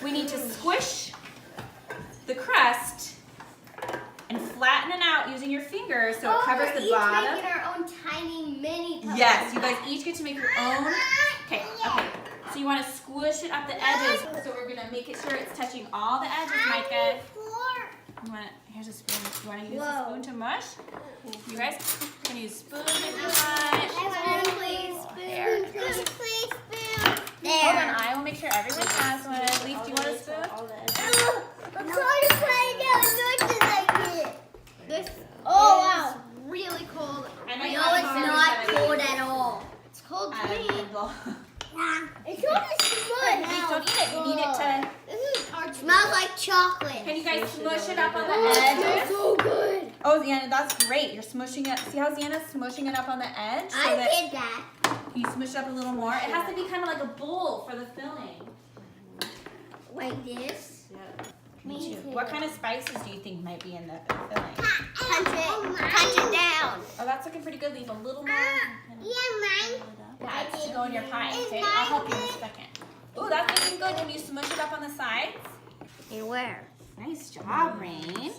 we need to squish the crust and flatten it out using your fingers so it covers the bottom. We're each making our own tiny mini pumpkin. Yes, you guys each get to make your own. Okay. So you want to squish it up the edges. So we're gonna make it sure it's touching all the edges, Micah. Here's a spoon. You want to use the spoon to mush? You guys can use spoon if you want. Spoon, please. There. Spoon, please. Hold on, I will make sure everyone has one. Leaf, do you want a spoon? I'm trying to play it. This is really cold. I know No, it's not cold at all. It's cold to me. It's only smush. Please don't eat it. You need it to. It smells like chocolate. Can you guys smush it up on the edge? So good. Oh, Ziana, that's great. You're smushing it. See how Ziana's smushing it up on the edge? So I that did that. you smush it up a little more. It has to be kind of like a bowl for the filling. Like this? Me too. What kind of spices do you think might be in the filling? Punch it down. Oh, that's looking pretty good. Leave a little more. Yeah, mine. Yeah, it's to go in your pie. Okay, I'll help you in a second. Oh, that's looking good. Can you smush it up on the sides? And where? Nice job, Rain.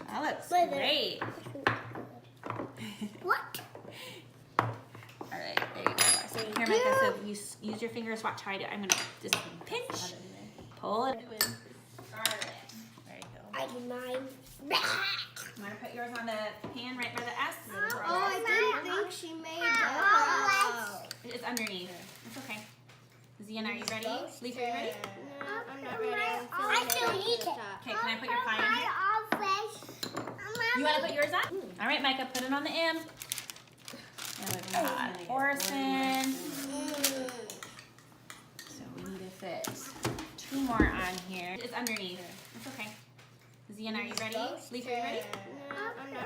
That looks great. What? All right, there you go. So here, Micah, so you use your fingers. Watch how I do it. I'm going to just pinch, pull it. There you go. I do mine. You want to put yours on the pan right by the S? Oh, I didn't think she made that. It's underneath. It's okay. Zian, are you ready? Leaf, are you ready? No, I'm not ready. I still need it. Okay, can I put your pie in here? You want to put yours on? All right, Micah, put it on the end. And we've got porcelain. So we need to fit 2 more on here. It's underneath. It's okay. Zian, are you ready? Leaf, are you ready? No, I'm not